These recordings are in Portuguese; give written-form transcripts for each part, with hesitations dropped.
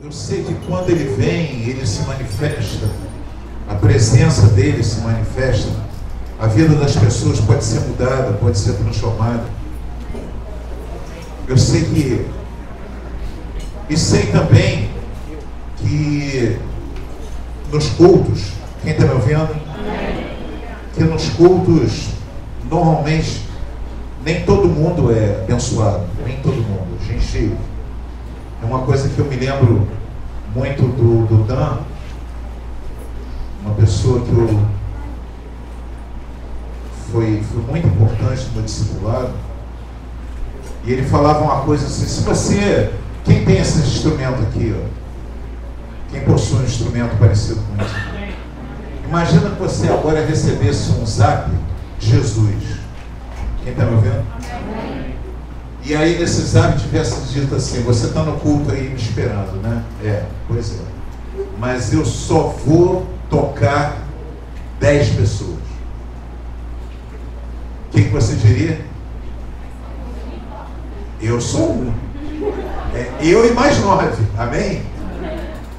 eu sei que quando Ele vem, Ele se manifesta, a presença dEle se manifesta, a vida das pessoas pode ser mudada, pode ser transformada. Eu sei que, e sei também que nos cultos, quem está me ouvindo? Que nos cultos, normalmente, nem todo mundo é abençoado, nem todo mundo. Gente, é uma coisa que eu me lembro muito do Dan, uma pessoa que foi muito importante no meu discipulado, e ele falava uma coisa assim: se você, quem tem esse instrumento aqui, ó, quem possui um instrumento parecido com isso, imagina que você agora recebesse um zap de Jesus. Quem está me ouvindo? E aí nesse zap tivesse dito assim: você está no culto aí me esperando, né? Pois é. Mas eu só vou tocar 10 pessoas. O que você diria? Eu sou um. Eu e mais 9. Amém?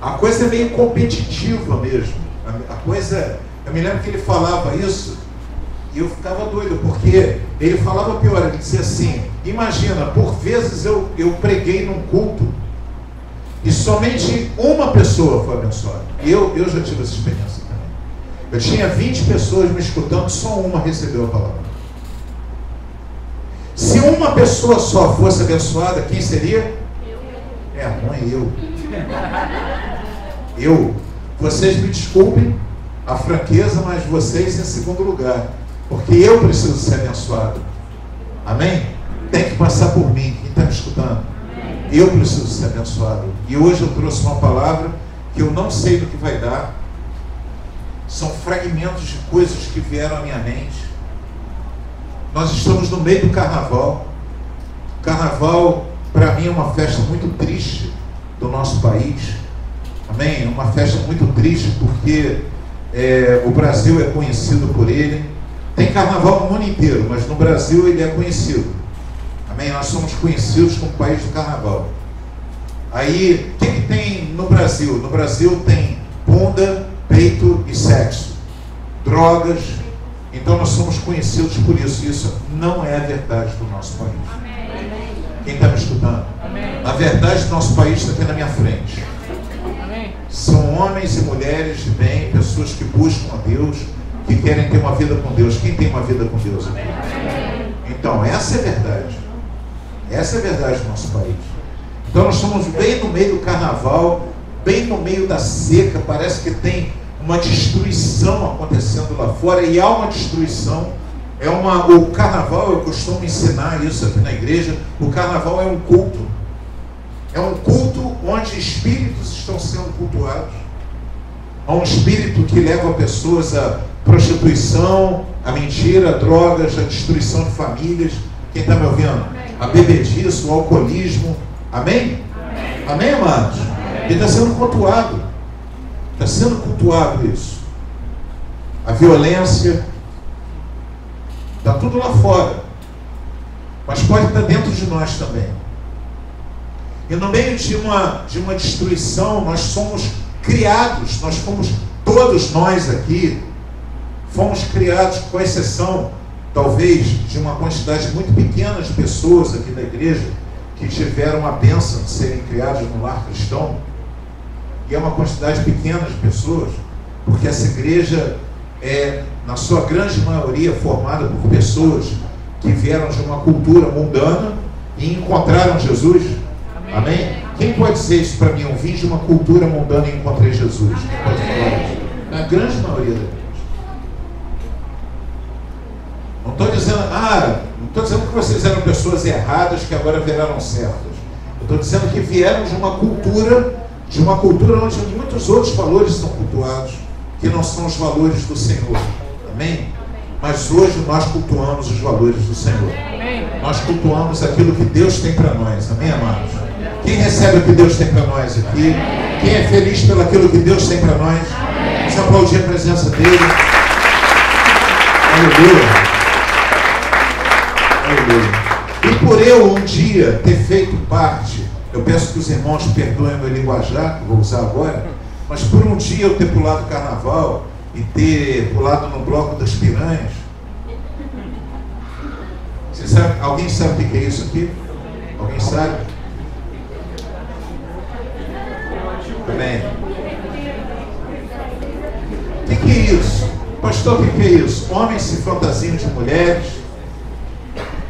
A coisa é meio competitiva mesmo. A coisa, eu me lembro que ele falava isso e eu ficava doido, porque ele falava pior, ele dizia assim: imagina, por vezes eu preguei num culto e somente uma pessoa foi abençoada. Eu já tive essa experiência também. Eu tinha 20 pessoas me escutando, só uma recebeu a palavra. Se uma pessoa só fosse abençoada, quem seria? Não é eu. Vocês me desculpem a franqueza, mas vocês em segundo lugar, porque eu preciso ser abençoado. Amém? Tem que passar por mim. Quem está me escutando? Eu preciso ser abençoado. E hoje eu trouxe uma palavra que eu não sei do que vai dar. São fragmentos de coisas que vieram à minha mente. Nós estamos no meio do carnaval. O carnaval, para mim, é uma festa muito triste do nosso país. Amém? É uma festa muito triste porque o Brasil é conhecido por ele. Tem carnaval no mundo inteiro, mas no Brasil ele é conhecido. Amém? Nós somos conhecidos como país do carnaval. Aí, o que tem no Brasil? No Brasil tem bunda, peito e sexo. Drogas. Então nós somos conhecidos por isso. Isso não é a verdade do nosso país. Amém. Quem está me escutando? Amém. A verdade do nosso país está aqui na minha frente. Amém. São homens e mulheres de bem, pessoas que buscam a Deus, que querem ter uma vida com Deus. Quem tem uma vida com Deus aqui? Amém. Então, essa é a verdade. Essa é a verdade do nosso país. Então nós estamos bem no meio do carnaval, bem no meio da seca. Parece que tem uma destruição acontecendo lá fora, e há uma destruição. O carnaval, eu costumo ensinar isso aqui na igreja, o carnaval é um culto. É um culto onde espíritos estão sendo cultuados. Há um espírito que leva pessoas à prostituição, à mentira, a drogas, a destruição de famílias. Quem está me ouvindo? A bebedice, o alcoolismo. Amém? Amém, amados? Ele está sendo cultuado. Está sendo cultuado isso. A violência. Está tudo lá fora. Mas pode estar dentro de nós também. E no meio de uma destruição, nós somos criados. Nós fomos, todos nós aqui, fomos criados, com exceção, talvez, de uma quantidade muito pequena de pessoas aqui da igreja, que tiveram a bênção de serem criados no lar cristão. E é uma quantidade pequena de pessoas, porque essa igreja é, na sua grande maioria, formada por pessoas que vieram de uma cultura mundana e encontraram Jesus. Amém? Quem pode dizer isso para mim? Eu vim de uma cultura mundana e encontrei Jesus. Quem pode falar isso? Na grande maioria da igreja. Não estou dizendo que vocês eram pessoas erradas que agora viraram certas. Eu estou dizendo que vieram de uma cultura onde muitos outros valores são cultuados, que não são os valores do Senhor. Amém? Mas hoje nós cultuamos os valores do Senhor. Nós cultuamos aquilo que Deus tem para nós. Amém, amados? Quem recebe o que Deus tem para nós aqui? Quem é feliz pelo aquilo que Deus tem para nós? Vamos aplaudir a presença dele. Aleluia. Aleluia. E por eu um dia ter feito parte, Eu peço que os irmãos perdoem o meu linguajar, que vou usar agora, mas por um dia eu ter pulado o carnaval e ter pulado no bloco das piranhas. Você sabe, alguém sabe o que é isso aqui? Alguém sabe? Amém. O que é isso? Pastor, o que é isso? Homens se fantasiam de mulheres,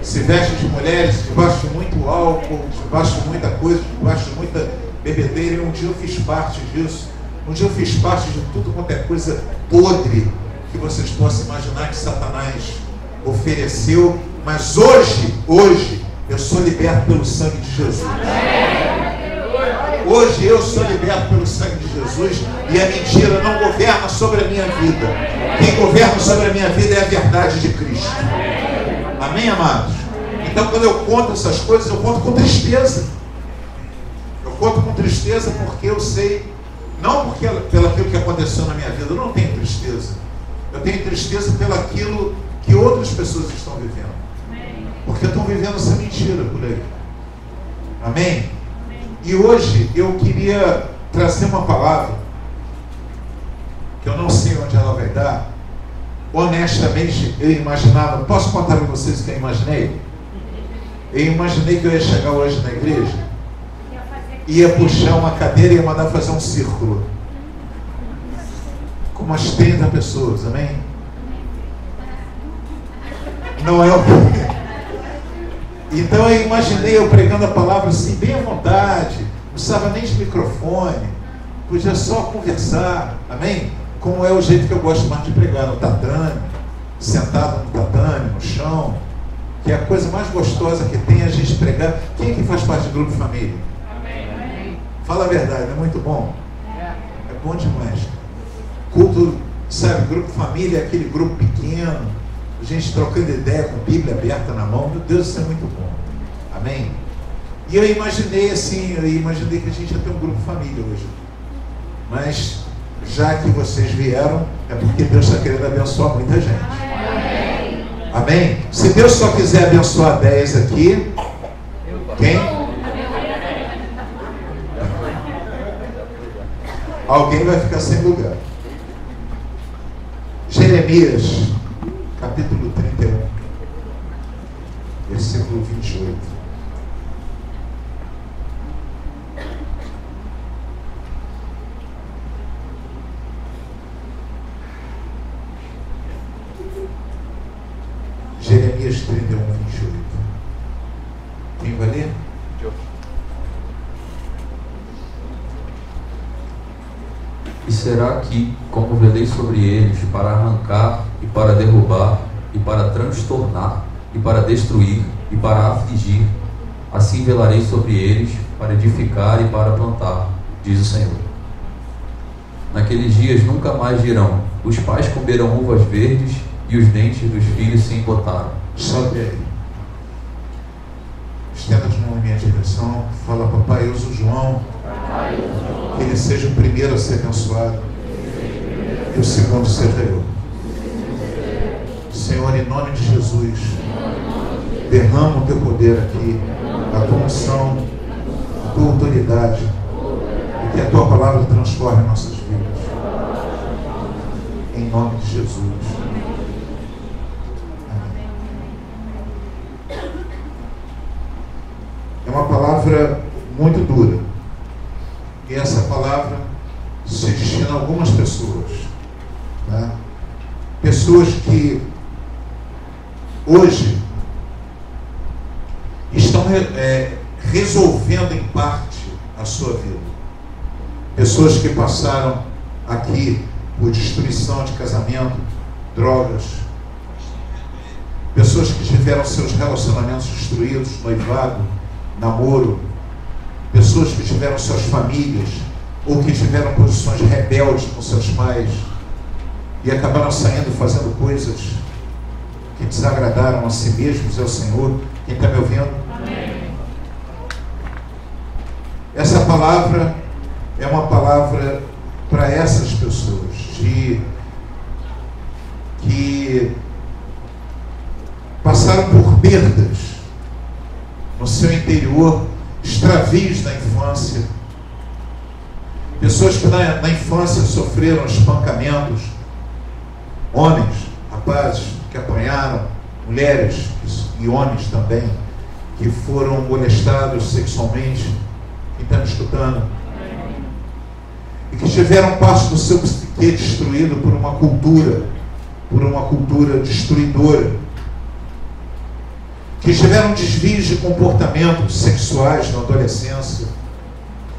se vestem de mulheres, debaixo de muito álcool, debaixo de muita coisa, debaixo de muita bebedeira. E um dia eu fiz parte disso. Um dia eu fiz parte de tudo quanto é coisa podre que vocês possam imaginar que Satanás ofereceu. Mas hoje, eu sou liberto pelo sangue de Jesus. Hoje eu sou liberto pelo sangue de Jesus e a mentira não governa sobre a minha vida. Quem governa sobre a minha vida é a verdade de Cristo. Amém, amados? Então, quando eu conto essas coisas, eu conto com tristeza. Eu conto com tristeza porque eu sei, não porque pelo aquilo que aconteceu na minha vida, eu não tenho tristeza. Eu tenho tristeza pelo aquilo que outras pessoas estão vivendo. Porque estão vivendo essa mentira por aí. Amém? E hoje eu queria trazer uma palavra que eu não sei onde ela vai dar. Honestamente, eu imaginava, posso contar para vocês o que eu imaginei? Eu imaginei que eu ia chegar hoje na igreja, ia puxar uma cadeira e ia mandar fazer um círculo com umas 30 pessoas, amém? Não é o que... Então eu imaginei eu pregando a palavra assim, bem à vontade, não precisava nem de microfone, podia só conversar, amém? Como é o jeito que eu gosto mais de pregar, no tatame, sentado no tatame, no chão, que é a coisa mais gostosa que tem a gente pregar. Quem é que faz parte do grupo de família? Amém. Fala a verdade, não é muito bom? É bom demais. Culto, sabe, grupo de família é aquele grupo pequeno, a gente trocando ideia com a Bíblia aberta na mão. Meu Deus, isso é muito bom. Amém? E eu imaginei assim, que a gente ia ter um grupo de família hoje. Mas, já que vocês vieram, é porque Deus está querendo abençoar muita gente. Amém? Amém? Se Deus só quiser abençoar 10 aqui, quem? Alguém vai ficar sem lugar. Jeremias, capítulo 31, versículo 28. Jeremias 31, 28. Quem vai ler? E será que, como velei sobre eles, para arrancar e para derrubar, e para transtornar, e para destruir, e para afligir, assim velarei sobre eles, para edificar e para plantar, diz o Senhor. Naqueles dias nunca mais dirão: os pais comeram uvas verdes, e os dentes dos filhos se embotaram. Sobe aí. Estenda as mãos em minha direção. Fala: papai, usa o João. Que ele seja o primeiro a ser abençoado e o segundo seja eu. Senhor, em nome de Jesus, derrama o teu poder aqui, a tua unção, a tua autoridade, e que a tua palavra transforme nossas vidas. Em nome de Jesus. Amém. É uma palavra muito dura. E essa palavra se destina a algumas pessoas, tá? Pessoas que hoje estão resolvendo em parte a sua vida. Pessoas que passaram aqui por destruição de casamento, drogas. Pessoas que tiveram seus relacionamentos destruídos, noivado, namoro. Pessoas que tiveram suas famílias, ou que tiveram posições rebeldes com seus pais, e acabaram saindo fazendo coisas que desagradaram a si mesmos e ao Senhor. Quem está me ouvindo? Amém. Essa palavra é uma palavra para essas pessoas, que passaram por perdas no seu interior extravios na infância, pessoas que na infância sofreram espancamentos, homens, rapazes que apanharam, mulheres e homens também, que foram molestados sexualmente. Quem está me escutando? E que tiveram parte do seu psique destruído por uma cultura destruidora, que tiveram desvios de comportamentos sexuais na adolescência,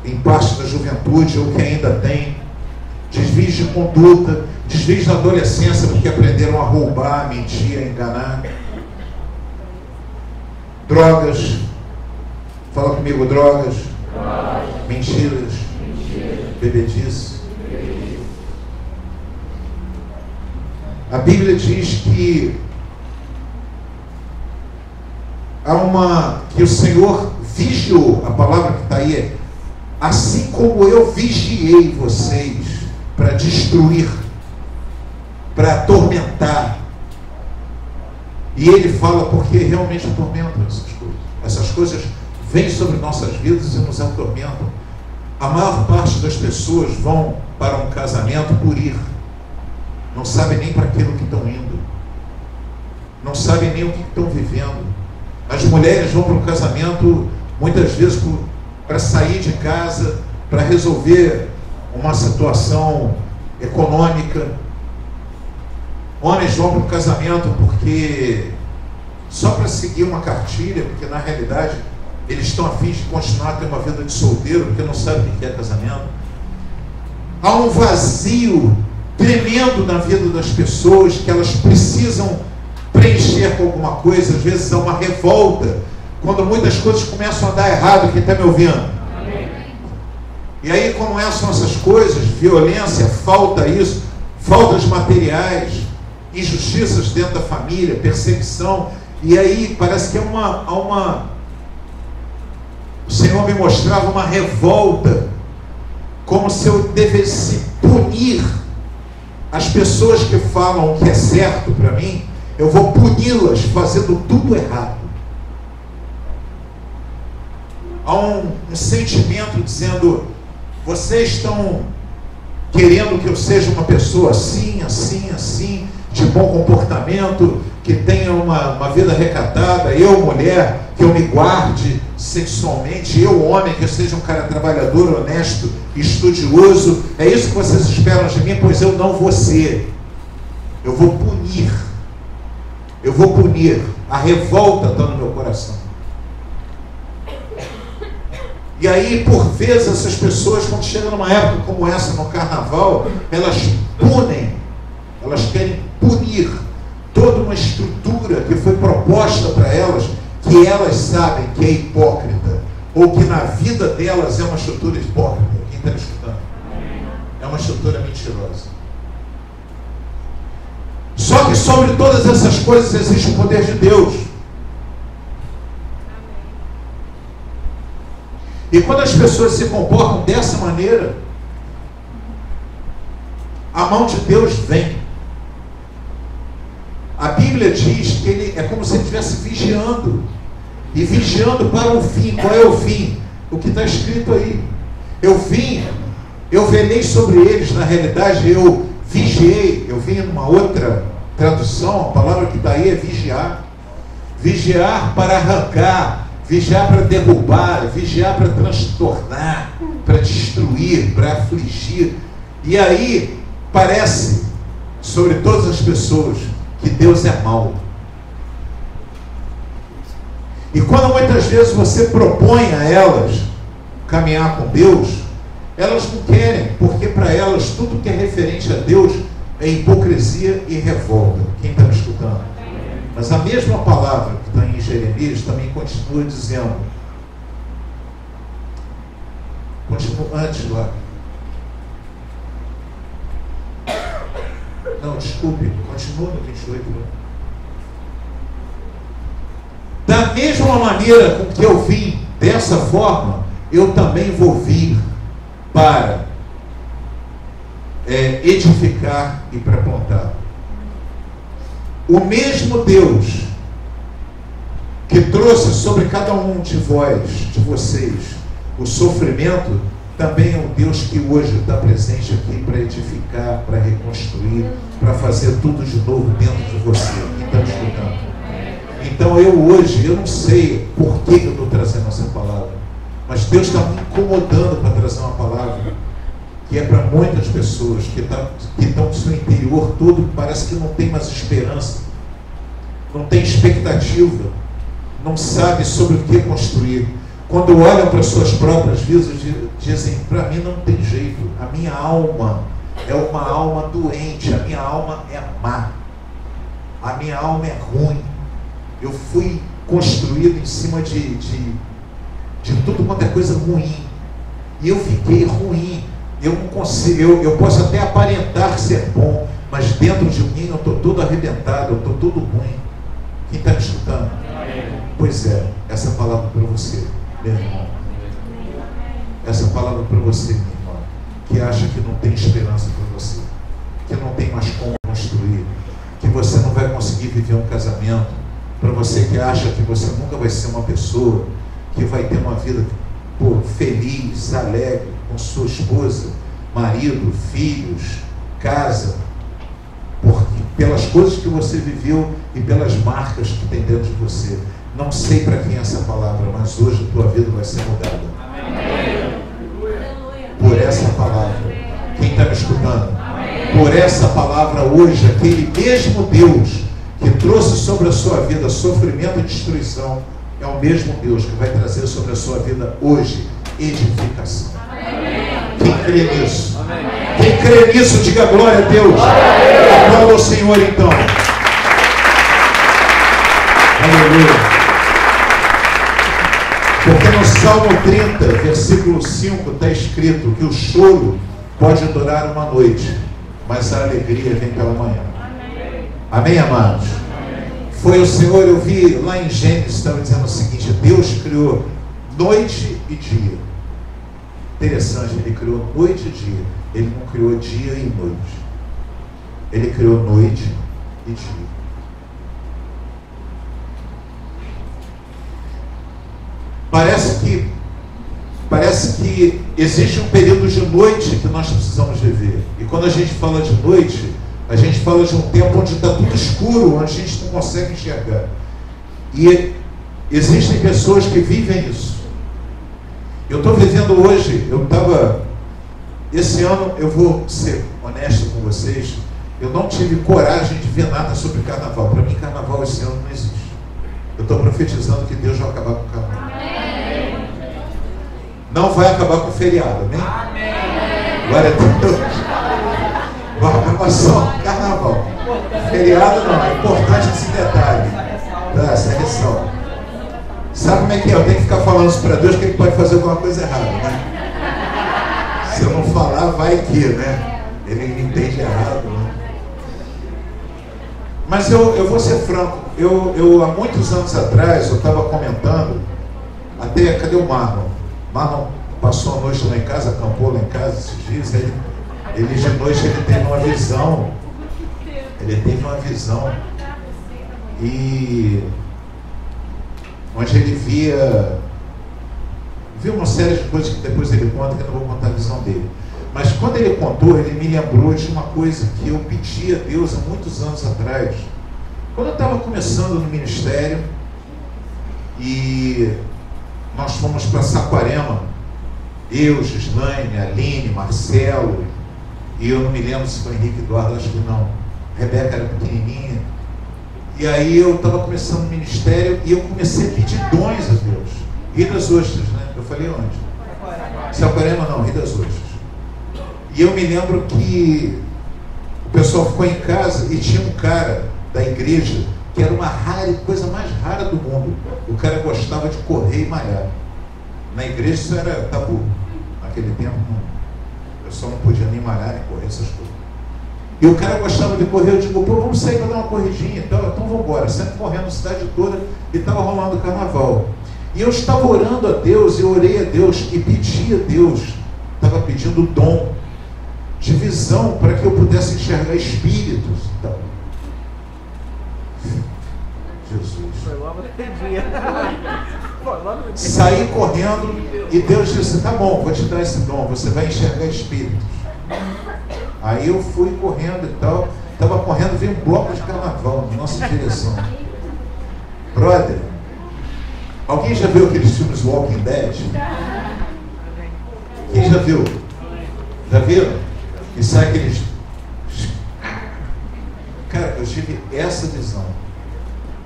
em parte da juventude, ou que ainda tem, desvios de conduta, desvios na adolescência porque aprenderam a roubar, a mentir, a enganar. Drogas, fala comigo, drogas, mentiras, bebedice. A Bíblia diz que que o Senhor vigiou, a palavra que está aí é: assim como eu vigiei vocês para destruir, para atormentar. E ele fala porque realmente atormentam essas coisas. Essas coisas vêm sobre nossas vidas e nos atormentam. A maior parte das pessoas vão para um casamento por ir. Não sabem nem para aquilo que estão indo. Não sabem nem o que estão vivendo. As mulheres vão para um casamento muitas vezes para sair de casa, para resolver uma situação econômica. Homens vão para o casamento porque só para seguir uma cartilha, porque na realidade eles estão a fim de continuar a ter uma vida de solteiro, porque não sabem o que é casamento. Há um vazio tremendo na vida das pessoas que elas precisam preencher com alguma coisa. Às vezes há uma revolta quando muitas coisas começam a dar errado. Quem está me ouvindo? Amém. E aí começam essas coisas, violência, falta isso, faltas materiais, injustiças dentro da família, perseguição. E aí parece que o Senhor me mostrava uma revolta, como se eu devesse punir as pessoas que falam o que é certo para mim. Eu vou puni-las fazendo tudo errado. Há um sentimento dizendo: vocês estão querendo que eu seja uma pessoa assim, assim, assim, de bom comportamento, que tenha uma vida recatada, eu, mulher, que eu me guarde sexualmente, eu, homem, que eu seja um cara trabalhador, honesto, estudioso. É isso que vocês esperam de mim? Pois eu não vou ser. Eu vou punir. Eu vou punir. A revolta está no meu coração. E aí, por vezes, essas pessoas, quando chegam numa época como essa, no carnaval, elas punem, elas querem punir toda uma estrutura que foi proposta para elas, que elas sabem que é hipócrita, ou que na vida delas é uma estrutura hipócrita. Quem está me escutando? É uma estrutura mentirosa. Só que sobre todas essas coisas existe o poder de Deus. E quando as pessoas se comportam dessa maneira, a mão de Deus vem. A Bíblia diz que ele é como se ele estivesse vigiando. E vigiando para o fim. Qual é o fim? O que está escrito aí. Eu velei sobre eles. Na realidade, eu vigiei. Eu vi numa outra tradução, a palavra que está aí é vigiar. Vigiar para arrancar, vigiar para derrubar, vigiar para transtornar, para destruir, para afligir. E aí parece sobre todas as pessoas que Deus é mau. E quando muitas vezes você propõe a elas caminhar com Deus, elas não querem, porque para elas tudo que é referente a Deus é hipocrisia e revolta. Quem está me escutando? Mas a mesma palavra que está em Jeremias também continua dizendo, continua antes lá. Não, desculpe, continua no 28. Da mesma maneira com que eu vim dessa forma, eu também vou vir para edificar e para plantar. O mesmo Deus que trouxe sobre cada um de vocês, o sofrimento, também é o Deus que hoje está presente aqui para edificar, para reconstruir, para fazer tudo de novo dentro de você, que está me escutando. Então eu não sei por que eu estou trazendo essa palavra, mas Deus está me incomodando para trazer uma palavra que é para muitas pessoas que estão no seu interior todo, parece que não tem mais esperança, não tem expectativa, não sabe sobre o que construir. Quando olham para suas próprias vidas, dizem, para mim não tem jeito, a minha alma é uma alma doente, a minha alma é má, a minha alma é ruim, eu fui construído em cima de tudo quanto é coisa ruim, e eu fiquei ruim, eu não consigo, eu posso até aparentar ser bom, mas dentro de mim eu estou todo arrebentado, eu estou todo ruim. Quem está me escutando? Pois é, essa palavra para você, meu irmão. Essa palavra para você, minha irmã, que acha que não tem esperança para você, que não tem mais como construir, que você não vai conseguir viver um casamento, para você que acha que você nunca vai ser uma pessoa que vai ter uma vida feliz, alegre, com sua esposa, marido, filhos, casa, porque pelas coisas que você viveu e pelas marcas que tem dentro de você. Não sei para quem é essa palavra, mas hoje a tua vida vai ser mudada. Amém. Por essa palavra. Quem está me escutando? Amém. Por essa palavra hoje, aquele mesmo Deus que trouxe sobre a sua vida sofrimento e destruição, é o mesmo Deus que vai trazer sobre a sua vida hoje edificação. Amém. Quem crê nisso? Amém. Quem crê nisso, diga glória a Deus. Glória ao Senhor, então. Aleluia. Porque no Salmo 30, versículo 5, está escrito que o choro pode durar uma noite, mas a alegria vem pela manhã. Amém, amados? Foi o Senhor, eu vi lá em Gênesis, estava dizendo o seguinte: Deus criou noite e dia. Interessante, Ele criou noite e dia. Ele não criou dia e noite. Ele criou noite e dia. Parece que existe um período de noite que nós precisamos viver. E quando a gente fala de noite, a gente fala de um tempo onde está tudo escuro, onde a gente não consegue enxergar. E existem pessoas que vivem isso. Eu estou vivendo hoje, esse ano, eu vou ser honesto com vocês, eu não tive coragem de ver nada sobre carnaval. Para mim, carnaval esse ano não existe. Eu estou profetizando que Deus vai acabar com o carnaval. Amém. Não vai acabar com o feriado, amém? Amém. Glória a Deus. Vai acabar só carnaval. Feriado não, é importante esse detalhe. Tá, essa ressalva. Sabe como é que é? Eu tenho que ficar falando isso para Deus, que Ele pode fazer alguma coisa errada, né? Se eu não falar, vai que, né? Ele entende errado, né? Mas eu vou ser franco. Eu há muitos anos atrás, eu estava comentando, até, cadê o Marlon? Marlon passou a noite lá em casa, acampou lá em casa esses dias, ele de noite ele teve uma visão. Ele teve uma visão. E onde ele viu uma série de coisas que depois ele conta, que eu não vou contar a visão dele. Mas quando ele contou, ele me lembrou de uma coisa que eu pedi a Deus há muitos anos atrás. Quando eu estava começando no ministério, e nós fomos para Saquarema, eu, Gislaine, Aline, Marcelo, e eu não me lembro se foi Henrique Eduardo, acho que não. Rebeca era pequenininha. E aí eu estava começando no ministério e eu comecei a pedir dons a Deus. Rio das Ostras, né? Eu falei onde? Saquarema não, Rio das Ostras. E eu me lembro que o pessoal ficou em casa e tinha um cara da igreja que era uma coisa mais rara do mundo. O cara gostava de correr e malhar. Na igreja isso era tabu. Naquele tempo o pessoal não podia nem malhar nem correr essas coisas. E o cara gostava de correr. Eu digo, pô, vamos sair para dar uma corridinha. Então vamos embora. Sempre correndo a cidade toda e estava rolando o carnaval. E eu estava orando a Deus, eu orei a Deus e pedi a Deus, estava pedindo dom de visão para que eu pudesse enxergar espíritos. Então, Jesus. Foi logo no dia. Foi logo no dia. Saí correndo e Deus disse, tá bom, vou te dar esse dom, você vai enxergar espíritos. Aí eu fui correndo e tal, estava correndo, veio um bloco de carnaval na nossa direção. Brother, alguém já viu aqueles filmes Walking Dead? Quem já viu? Já viram? E sai aqueles... Cara, eu tive essa visão.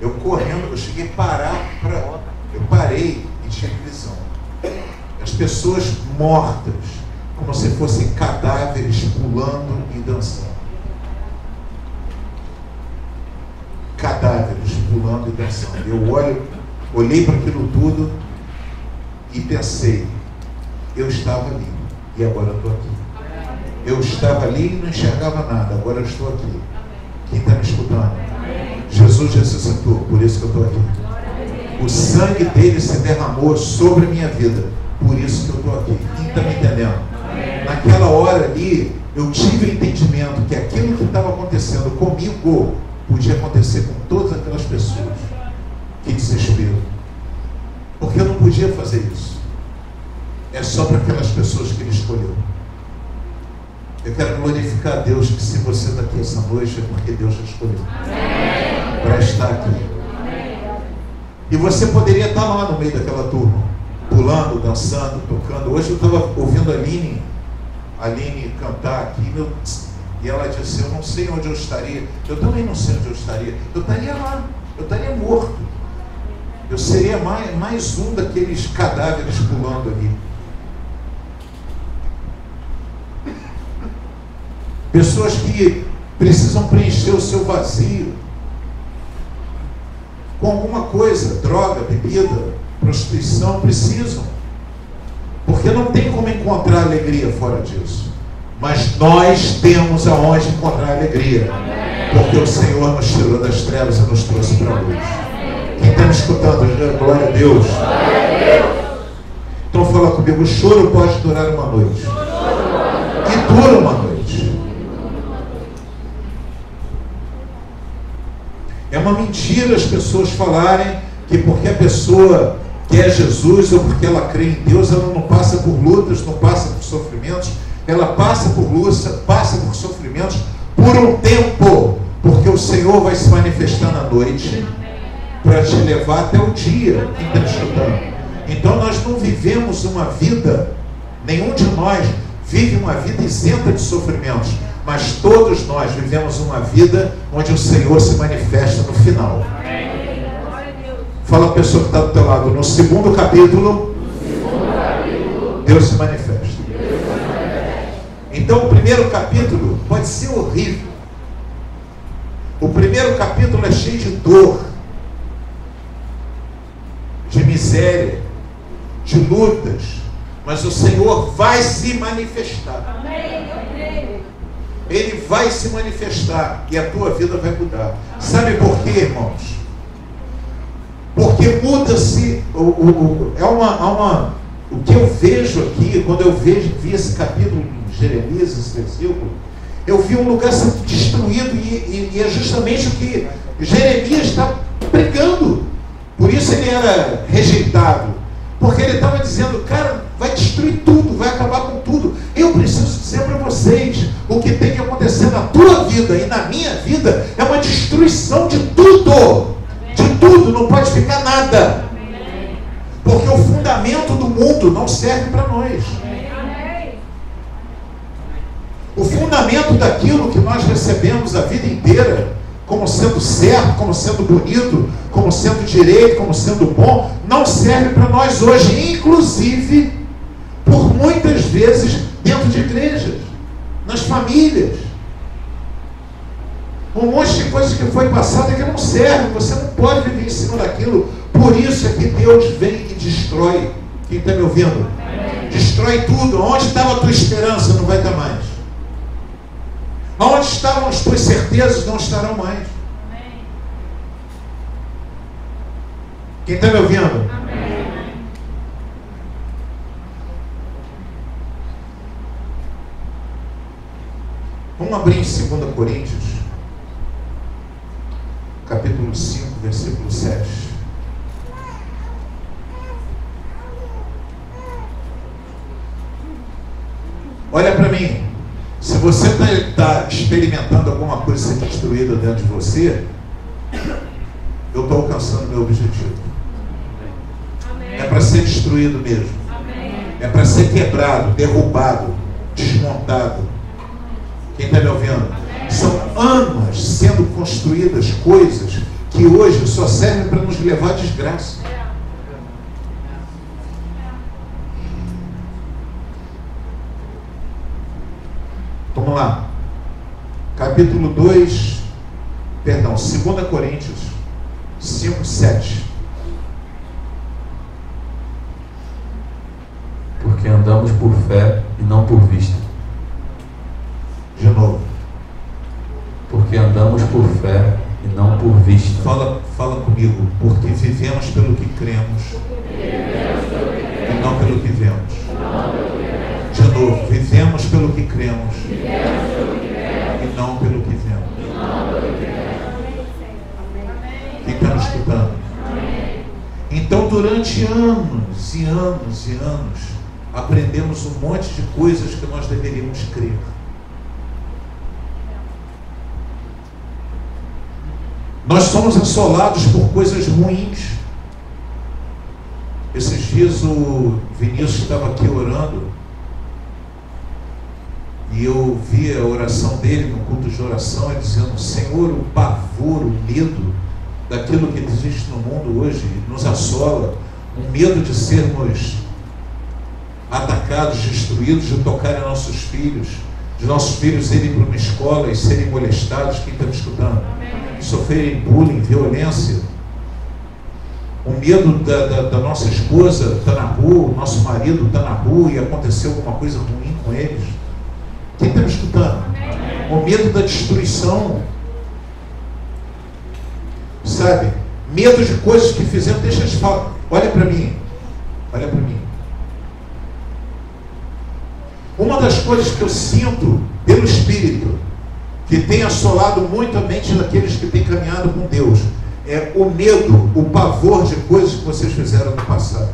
Eu correndo, eu cheguei a parar para... Eu parei e tive visão. As pessoas mortas, como se fossem cadáveres pulando e dançando. Cadáveres pulando e dançando. Eu olhei para aquilo tudo e pensei, eu estava ali e agora eu estou aqui. Eu estava ali e não enxergava nada, agora eu estou aqui. Quem está me escutando? Jesus ressuscitou, por isso que eu estou aqui. O sangue dele se derramou sobre a minha vida, por isso que eu estou aqui. Quem está me entendendo? Naquela hora ali, eu tive o entendimento que aquilo que estava acontecendo comigo podia acontecer com todas aquelas pessoas. Que desespero. Porque eu não podia fazer isso. É só para aquelas pessoas que ele escolheu. Eu quero glorificar a Deus que se você está aqui essa noite é porque Deus já escolheu para estar aqui. E você poderia estar lá no meio daquela turma, pulando, dançando, tocando. Hoje eu estava ouvindo a Aline cantar aqui, e ela disse, eu não sei onde eu estaria. Eu também não sei onde eu estaria. Eu estaria lá, eu estaria morto. Eu seria mais um daqueles cadáveres pulando ali. Pessoas que precisam preencher o seu vazio com alguma coisa, droga, bebida, prostituição, precisam. Porque não tem como encontrar alegria fora disso. Mas nós temos aonde encontrar alegria. Porque o Senhor nos tirou das trevas e nos trouxe para a luz. Quem está me escutando, glória a Deus. Então fala comigo, o choro pode durar uma noite. E dura uma noite. É uma mentira as pessoas falarem que porque a pessoa quer Jesus ou porque ela crê em Deus, ela não passa por lutas, não passa por sofrimentos. Ela passa por lutas, passa por sofrimentos por um tempo, porque o Senhor vai se manifestar na noite para te levar até o dia. Quem está me escutando? Então nós não vivemos uma vida, nenhum de nós vive uma vida isenta de sofrimentos, mas todos nós vivemos uma vida onde o Senhor se manifesta no final. Fala a pessoa que está do teu lado, no segundo capítulo, Deus se manifesta. Então o primeiro capítulo pode ser horrível. O primeiro capítulo é cheio de dor, de miséria, de lutas, mas o Senhor vai se manifestar. Ele vai se manifestar e a tua vida vai mudar. Sabe por quê, irmãos? Porque muda-se o que eu vejo aqui, quando eu vi esse capítulo em Jeremias, esse versículo, eu vi um lugar sendo destruído e é justamente o que Jeremias está pregando. Por isso ele era rejeitado, porque ele estava dizendo, cara, vai destruir tudo, vai acabar com tudo. Eu preciso dizer para vocês, o que tem que acontecer na tua vida e na minha vida é uma destruição de tudo. De tudo, não pode ficar nada. Porque o fundamento do mundo não serve para nós. O fundamento daquilo que nós recebemos a vida inteira, como sendo certo, como sendo bonito, como sendo direito, como sendo bom, não serve para nós hoje, inclusive, por muitas vezes, dentro de igrejas, nas famílias. Um monte de coisas que foi passada que não serve, você não pode viver em cima daquilo. Por isso é que Deus vem e destrói. Quem está me ouvindo? Destrói tudo. Onde estava a tua esperança não vai estar mais. Onde estavam as tuas certezas não estarão mais. Quem está me ouvindo? Vamos abrir em 2 Coríntios, capítulo 5, versículo 7. Olha para mim. Se você está experimentando alguma coisa ser destruída dentro de você, eu estou alcançando meu objetivo. Amém. É para ser destruído mesmo. Amém. É para ser quebrado, derrubado, desmontado. Quem está me ouvindo? Amém. São anos sendo construídas coisas que hoje só servem para nos levar à desgraça. Vamos lá. Capítulo 2, perdão, 2 Coríntios 5, 7. Porque andamos por fé e não por vista. De novo. Porque andamos por fé e não por vista. Fala comigo. Porque vivemos pelo que cremos e não pelo que vemos. De novo. Vivemos pelo que cremos e não pelo que vemos. Quem está me escutando? Então, durante anos e anos e anos, aprendemos um monte de coisas que nós deveríamos crer. Nós somos assolados por coisas ruins. Esses dias o Vinícius estava aqui orando e eu vi a oração dele no culto de oração, ele dizendo: Senhor, o pavor, o medo daquilo que existe no mundo hoje nos assola, o medo de sermos atacados, destruídos, de tocar em nossos filhos, de nossos filhos irem para uma escola e serem molestados. Quem está me escutando? Sofrerem bullying, violência, o medo da nossa esposa estar na rua, o nosso marido estar na rua e acontecer alguma coisa ruim com eles. Quem está me escutando? O medo da destruição, sabe? Medo de coisas que fizeram. Deixa eu te falar, olha para mim, olha para mim. Uma das coisas que eu sinto pelo Espírito que tem assolado muito a mente daqueles que têm caminhado com Deus é o medo, o pavor de coisas que vocês fizeram no passado,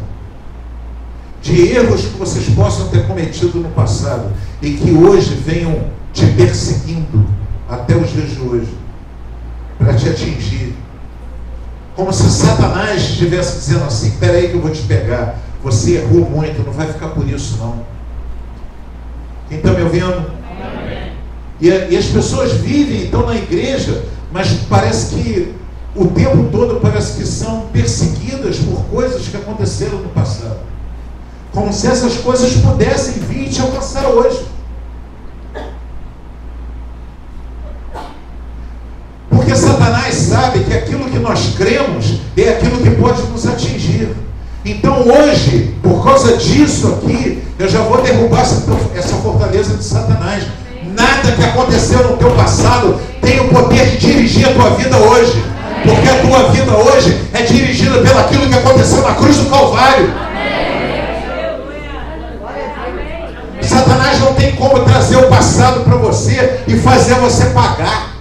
de erros que vocês possam ter cometido no passado e que hoje venham te perseguindo até os dias de hoje para te atingir, como se Satanás estivesse dizendo assim: espera aí que eu vou te pegar, você errou muito, não vai ficar por isso não. Quem está me ouvindo? E as pessoas vivem, estão na igreja, mas parece que o tempo todo parece que são perseguidas por coisas que aconteceram no passado, como se essas coisas pudessem vir e te alcançar hoje. Porque Satanás sabe que aquilo que nós cremos é aquilo que pode nos atingir. Então hoje, por causa disso aqui, eu já vou derrubar essa fortaleza de Satanás. Nada que aconteceu no teu passado tem o poder de dirigir a tua vida hoje. Porque a tua vida hoje é dirigida pelo aquilo que aconteceu na cruz do Calvário. Satanás não tem como trazer o passado para você e fazer você pagar.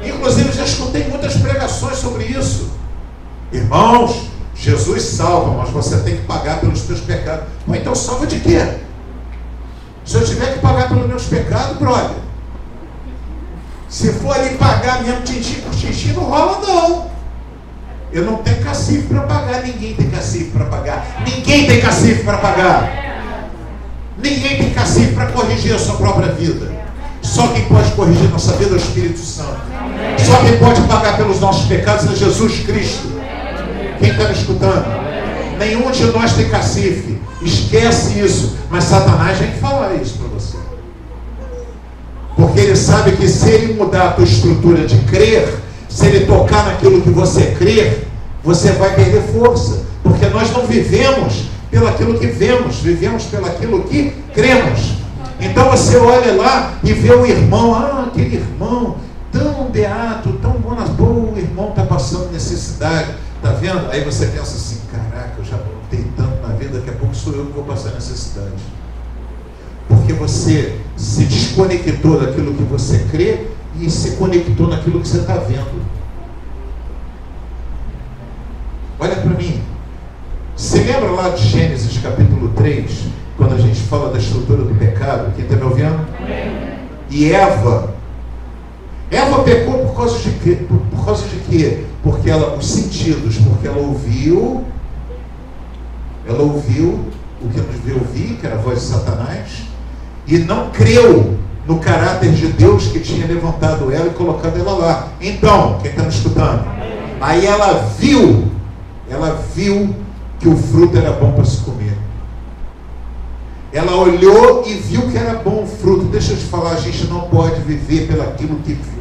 Inclusive, já escutei muitas pregações sobre isso. Irmãos, Jesus salva, mas você tem que pagar pelos teus pecados. Bom, então salva de quê? Se eu tiver que pagar pelos meus pecados, brother, se for ali pagar mesmo tintim por tintim, não rola não. Eu não tenho cacife para pagar. Ninguém tem cacife para pagar. Ninguém tem cacife para pagar. Ninguém tem cacife para corrigir a sua própria vida. Só quem pode corrigir nossa vida é o Espírito Santo. Só quem pode pagar pelos nossos pecados é Jesus Cristo. Quem está me escutando? Nenhum de nós tem cacife. Esquece isso. Mas Satanás vem falar isso para você. Porque ele sabe que se ele mudar a tua estrutura de crer, se ele tocar naquilo que você crê, você vai perder força. Porque nós não vivemos pelo aquilo que vemos, vivemos pelo aquilo que cremos. Então você olha lá e vê o irmão, aquele irmão tão beato, tão bom na boa, o irmão está passando necessidade, está vendo? Aí você pensa assim: caraca, eu já lutei tanto na vida, daqui a pouco sou eu que vou passar necessidade. Porque você se desconectou daquilo que você crê e se conectou naquilo que você está vendo. Você lembra lá de Gênesis capítulo 3, quando a gente fala da estrutura do pecado? Quem está me ouvindo? E Eva pecou por causa de quê? Por causa de quê? Porque os sentidos, porque ela ouviu o que não devia ouvir, que era a voz de Satanás, e não creu no caráter de Deus que tinha levantado ela e colocado ela lá. Então, quem está me escutando? Aí ela viu que o fruto era bom para se comer. Ela olhou e viu que era bom o fruto. Deixa eu te falar, a gente não pode viver pelaquilo que vê.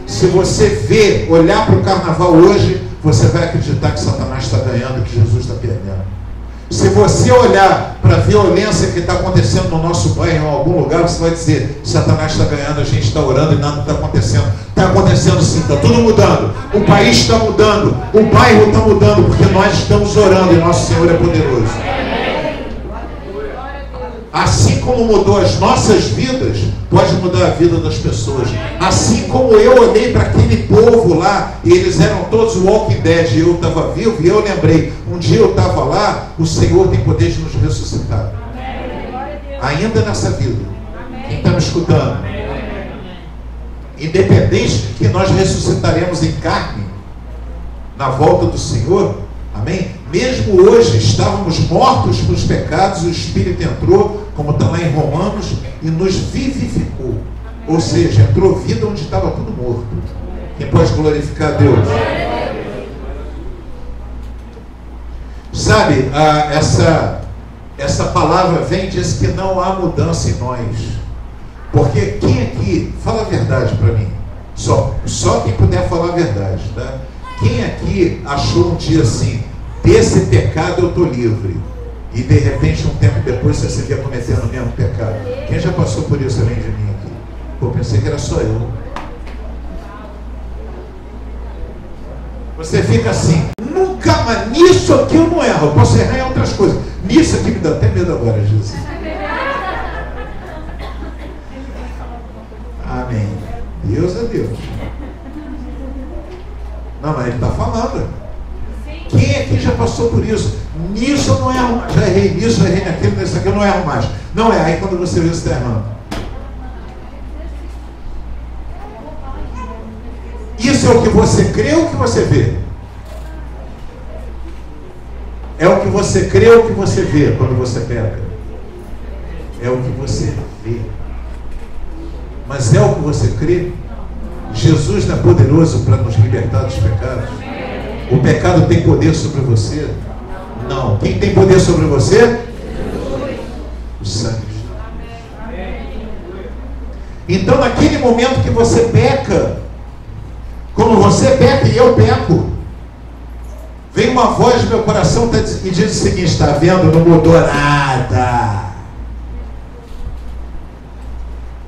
Se você olhar para o carnaval hoje, você vai acreditar que Satanás está ganhando, que Jesus está perdendo. Se você olhar para a violência que está acontecendo no nosso bairro, em algum lugar, você vai dizer: Satanás está ganhando, a gente está orando e nada está acontecendo. Está acontecendo sim, está tudo mudando. O país está mudando, o bairro está mudando, porque nós estamos orando e nosso Senhor é poderoso. Assim como mudou as nossas vidas, pode mudar a vida das pessoas. Assim como eu olhei para aquele povo lá, e eles eram todos Walking Dead, e eu estava vivo, e eu lembrei, um dia eu estava lá, o Senhor tem poder de nos ressuscitar. Ainda nessa vida. Quem está me escutando? Independente de que nós ressuscitaremos em carne, na volta do Senhor, amém? Mesmo hoje estávamos mortos para os pecados, o Espírito entrou, como está lá em Romanos, e nos vivificou. Ou seja, entrou vida onde estava tudo morto. Quem pode glorificar a Deus? Sabe, essa palavra vem e diz que não há mudança em nós. Porque quem aqui, fala a verdade para mim, só quem puder falar a verdade, tá? Quem aqui achou um dia assim: desse pecado eu estou livre, e de repente um tempo depois você se vê cometendo o mesmo pecado? Quem já passou por isso além de mim aqui? Pô, pensei que era só eu. Você fica assim: nunca mais, nisso aqui eu não erro, eu posso errar em outras coisas, nisso aqui me dá até medo agora, Jesus. Amém. Deus é Deus. Não, mas ele está falando. Quem aqui já passou por isso? Nisso eu não erro mais. Já errei nisso, já errei naquilo, nisso aqui eu não erro mais. Não é, aí quando você vê, você está errando. Isso é o que você crê ou o que você vê? É o que você crê ou o que você vê quando você peca? É o que você vê. Mas é o que você crê? Jesus não é poderoso para nos libertar dos pecados? O pecado tem poder sobre você? Não. Quem tem poder sobre você? O sangue de Jesus. Então, naquele momento que você peca, como você peca e eu peco, vem uma voz do meu coração e diz o seguinte: está vendo? Não mudou nada.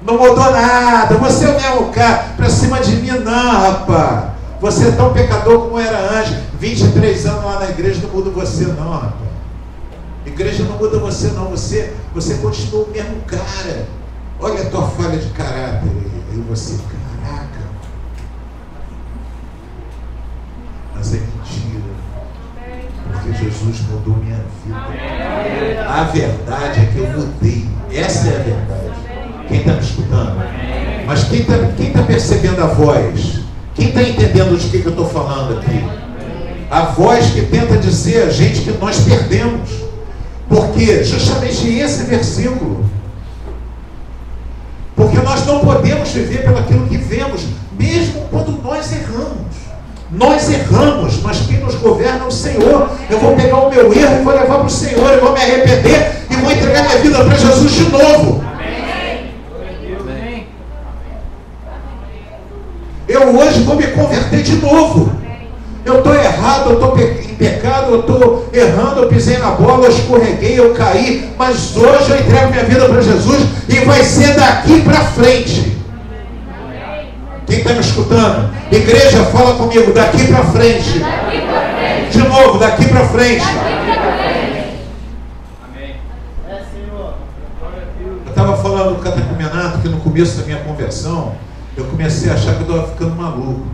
Não mudou nada. Você é o mesmo cara. Para cima de mim, não, rapaz. Você é tão pecador como era antes. 23 anos lá na igreja não muda você, não, rapaz. Igreja não muda você, não. Você continua o mesmo cara. Olha a tua falha de caráter. E você, caraca. Mas é mentira. Porque Jesus mudou minha vida. A verdade é que eu mudei. Essa é a verdade. Quem está me escutando? Mas quem está percebendo a voz? Quem está entendendo de que eu estou falando aqui? A voz que tenta dizer a gente que nós perdemos. Porque justamente esse versículo. Porque nós não podemos viver pelaquilo que vemos, mesmo quando nós erramos. Nós erramos, mas quem nos governa é o Senhor. Eu vou pegar o meu erro e vou levar para o Senhor, eu vou me arrepender e vou entregar minha vida para Jesus de novo. Eu hoje vou me converter de novo. Eu estou errado, eu estou em pecado, eu estou errando, eu pisei na bola, eu escorreguei, eu caí, mas hoje eu entrego minha vida para Jesus e vai ser daqui para frente. Quem está me escutando? Igreja, fala comigo, daqui para frente. De novo, daqui para frente. Eu estava falando do catecumenato que no começo da minha conversão eu comecei a achar que eu estava ficando maluco.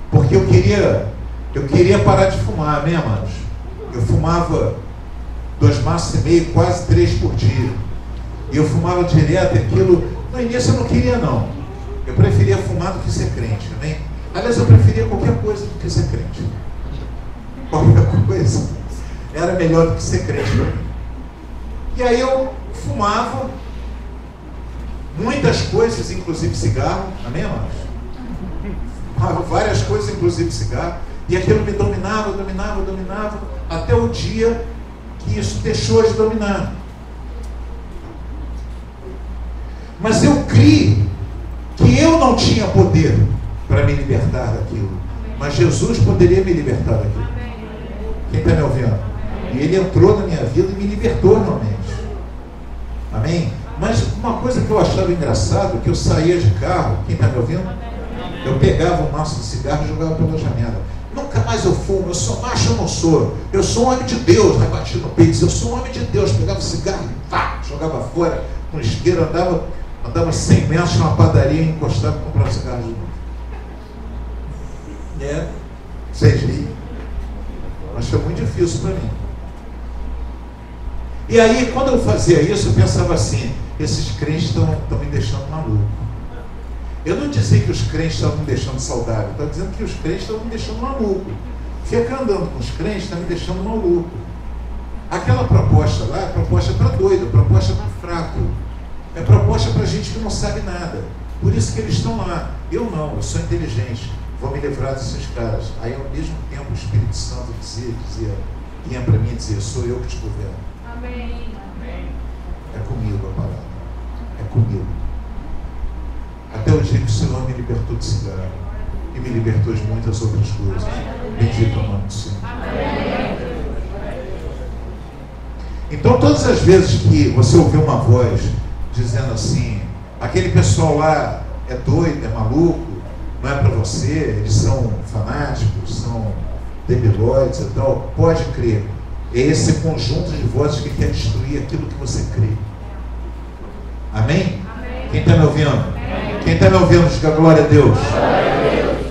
Porque eu queria parar de fumar, amém, amados? Eu fumava 2 maços e meio, quase 3 por dia. E eu fumava direto aquilo. No início eu não queria, não. Eu preferia fumar do que ser crente, amém? Aliás, eu preferia qualquer coisa do que ser crente. Qualquer coisa era melhor do que ser crente para mim. E aí eu fumava muitas coisas, inclusive cigarro, amém, amados? Fumava várias coisas, inclusive cigarro, e aquilo me dominava, até o dia que isso deixou de dominar. Mas eu criei que eu não tinha poder para me libertar daquilo, mas Jesus poderia me libertar daquilo. Quem está me ouvindo? E Ele entrou na minha vida e me libertou realmente. Amém? Mas uma coisa que eu achava engraçado, que eu saía de carro, quem está me ouvindo? Eu pegava o maço de cigarro e jogava pela janela. Nunca mais eu fumo, eu sou macho, eu não sou. Eu sou um homem de Deus, rebati no peito, eu sou um homem de Deus. Pegava o cigarro e pá, jogava fora, com isqueiro, andava 100 metros numa padaria e encostava e comprava cigarro de novo. Vocês riem. Mas foi muito difícil para mim. E aí, quando eu fazia isso, eu pensava assim: esses crentes estão me deixando maluco. Eu não dizia que os crentes estavam me deixando saudável, eu estava dizendo que os crentes estavam me deixando maluco. Ficar andando com os crentes está me deixando maluco. Aquela proposta lá é proposta para doido, proposta para fraco. É proposta para gente que não sabe nada. Por isso que eles estão lá. Eu não, eu sou inteligente. Vou me livrar desses caras. Aí, ao mesmo tempo, o Espírito Santo vinha para mim e dizia: sou eu que te governo. Amém. É comigo a palavra. É comigo. Até o dia que o Senhor me libertou de cigarro e me libertou de muitas outras coisas. Bendito é o nome do Senhor. Então, todas as vezes que você ouvir uma voz dizendo assim: aquele pessoal lá é doido, é maluco, não é para você, eles são fanáticos, são debilóides e tal, pode crer. É esse conjunto de vozes que quer destruir aquilo que você crê. Amém? Amém. Quem está me ouvindo? Amém. Quem está me ouvindo, diga glória a Deus. Glória a Deus.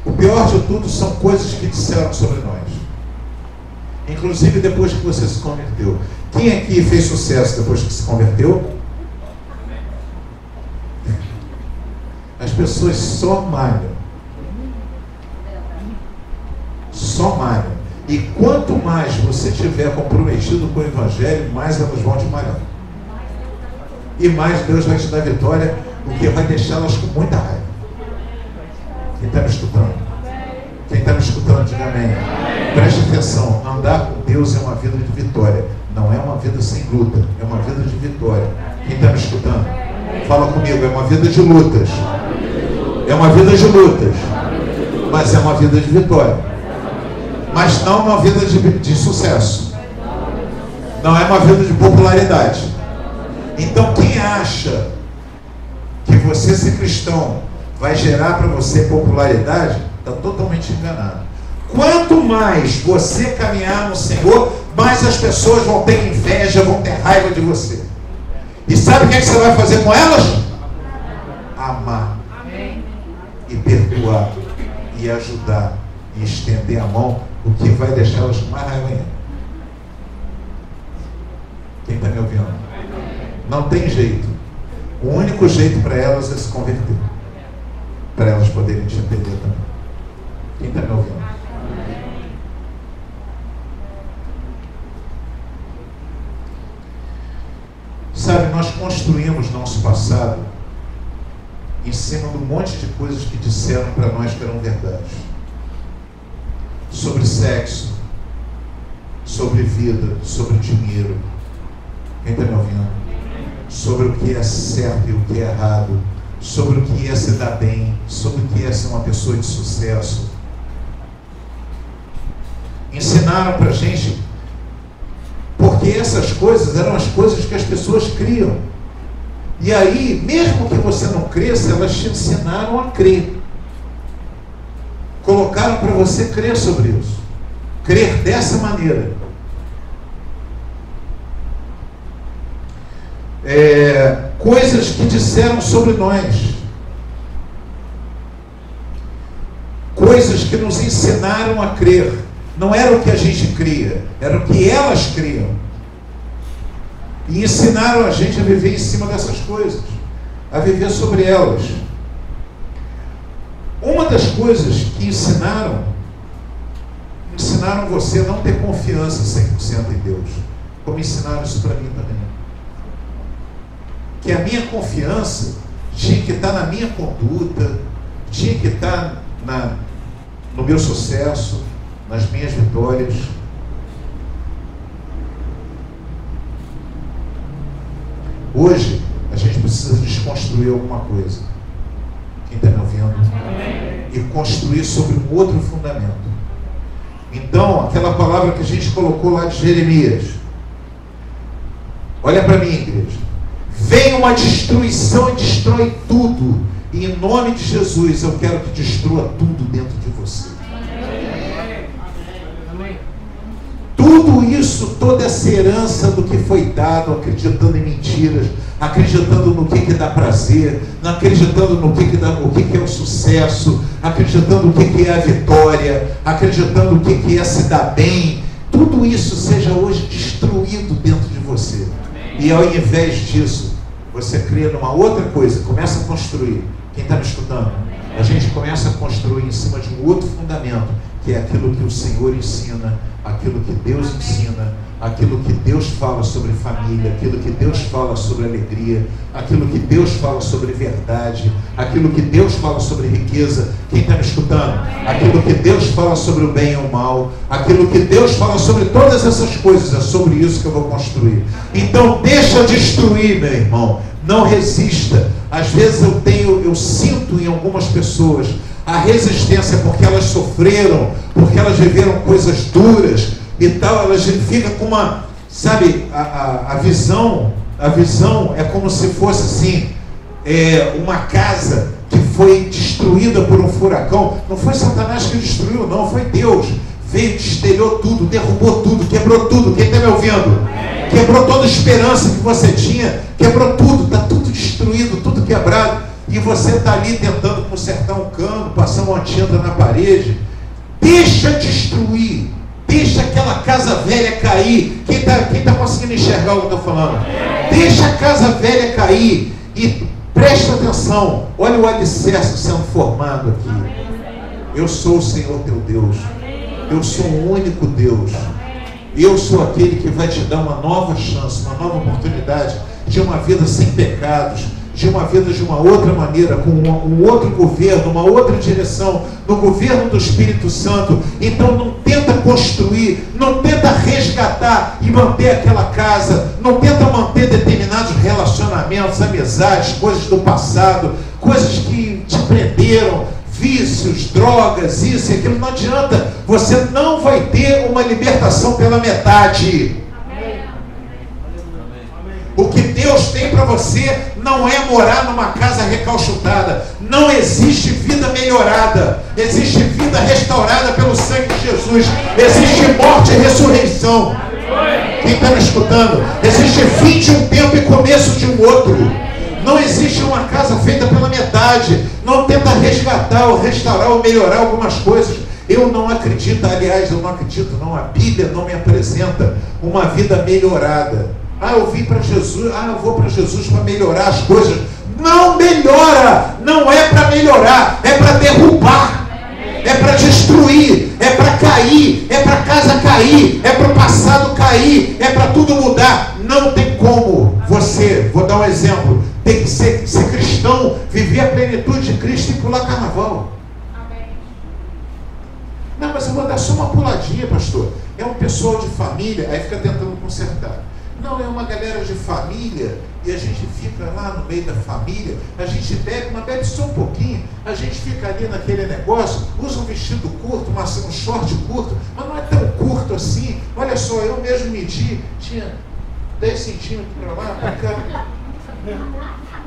O pior de tudo são coisas que disseram sobre nós. Inclusive depois que você se converteu. Quem aqui fez sucesso depois que se converteu? As pessoas só malham. Só malham. E quanto mais você estiver comprometido com o Evangelho, mais elas vão te malhar. E mais Deus vai te dar vitória, o que vai deixá-las com muita raiva. Quem está me escutando? Quem está me escutando, diga amém. Preste atenção, andar com Deus é uma vida de vitória. Não é uma vida sem luta, é uma vida de vitória. Quem está me escutando? Fala comigo, é uma vida de lutas. É uma vida de lutas. Mas é uma vida de vitória. Mas não uma vida de sucesso. Não é uma vida de popularidade. Então quem acha que você ser cristão vai gerar para você popularidade, está totalmente enganado. Quanto mais você caminhar no Senhor, mais as pessoas vão ter inveja, vão ter raiva de você. E sabe o que você vai fazer com elas? Amar. E perdoar. E ajudar. E estender a mão, o que vai deixá-las com mais raiva ainda. Quem está me ouvindo? Não tem jeito. O único jeito para elas é se converter. Para elas poderem te entender também. Quem está me ouvindo? Sabe, nós construímos nosso passado em cima de um monte de coisas que disseram para nós que eram verdades. Sobre sexo, sobre vida, sobre dinheiro. Quem está me ouvindo? Sobre o que é certo e o que é errado. Sobre o que é se dar bem. Sobre o que é ser uma pessoa de sucesso. Ensinaram para a gente, porque essas coisas eram as coisas que as pessoas criam. E aí, mesmo que você não cresça, elas te ensinaram a crer. Colocaram para você crer sobre isso. Crer dessa maneira. Coisas que disseram sobre nós. coisas que nos ensinaram a crer. Não era o que a gente cria, era o que elas criam. E ensinaram a gente a viver em cima dessas coisas, a viver sobre elas. Uma das coisas que ensinaram você a não ter confiança 100% em Deus, como ensinaram isso para mim também. Que a minha confiança tinha que estar na minha conduta, tinha que estar no meu sucesso, nas minhas vitórias. Hoje, a gente precisa desconstruir alguma coisa. Quem está me ouvindo? E construir sobre um outro fundamento. Então, aquela palavra que a gente colocou lá de Jeremias. Olha para mim, igreja. Vem uma destruição e destrói tudo. E em nome de Jesus, eu quero que destrua tudo dentro de você. Tudo isso, toda essa herança do que foi dado, acreditando em mentiras, acreditando no que dá prazer, acreditando no que é o sucesso, acreditando no que é a vitória, acreditando no que é se dar bem, tudo isso seja hoje destruído dentro de você. E ao invés disso, você cria numa outra coisa, começa a construir. Quem está me escutando? A gente começa a construir em cima de um outro fundamento, que é aquilo que o Senhor ensina, aquilo que Deus ensina, aquilo que Deus fala sobre família, aquilo que Deus fala sobre alegria, aquilo que Deus fala sobre verdade, aquilo que Deus fala sobre riqueza. Quem está me escutando? Aquilo que Deus fala sobre o bem e o mal, aquilo que Deus fala sobre todas essas coisas, é sobre isso que eu vou construir. Então deixa destruir, meu irmão, não resista. Às vezes eu sinto em algumas pessoas a resistência porque elas sofreram, porque elas viveram coisas duras e tal, elas ficam com uma, sabe, a visão é como se fosse assim, uma casa que foi destruída por um furacão. Não foi Satanás que destruiu, não, foi Deus. Veio, destelhou tudo, derrubou tudo, quebrou tudo. Quem está me ouvindo? Quebrou toda a esperança que você tinha, quebrou tudo, está tudo destruído, tudo quebrado. E você está ali tentando consertar um cano, passar uma tinta na parede. Deixa destruir, deixa aquela casa velha cair. Quem tá conseguindo enxergar o que eu estou falando? Deixa a casa velha cair e presta atenção. Olha o alicerce sendo formado aqui. Eu sou o Senhor teu Deus. Eu sou o único Deus. Eu sou aquele que vai te dar uma nova chance, uma nova oportunidade de uma vida sem pecados, de uma vida de uma outra maneira, com um outro governo, uma outra direção, no governo do Espírito Santo. Então não tenta construir, não tenta resgatar e manter aquela casa, não tenta manter determinados relacionamentos, amizades, coisas do passado, coisas que te prenderam, vícios, drogas, isso e aquilo. Não adianta, você não vai ter uma libertação pela metade. O que Deus tem para você não é morar numa casa recalchutada. Não existe vida melhorada. Existe vida restaurada pelo sangue de Jesus. Existe morte e ressurreição. Quem está me escutando? Existe fim de um tempo e começo de um outro. Não existe uma casa feita pela metade. Não tenta resgatar ou restaurar ou melhorar algumas coisas. Eu não acredito, aliás, eu não acredito, não. A Bíblia não me apresenta uma vida melhorada. Eu vim para Jesus, eu vou para Jesus para melhorar as coisas. Não melhora, não é para melhorar, é para derrubar, é para destruir, é para cair, é para a casa cair, é para o passado cair, é para tudo mudar. Não tem como você, vou dar um exemplo, tem que ser cristão, viver a plenitude de Cristo e pular carnaval. Não, mas eu vou dar só uma puladinha, pastor. É um pessoal de família, aí fica tentando consertar. Não, é uma galera de família e a gente fica lá no meio da família, a gente bebe, mas bebe só um pouquinho, a gente fica ali naquele negócio, usa um vestido curto, um short curto, mas não é tão curto assim. Olha só, eu mesmo medi, tinha 10 centímetros para lá, para cá,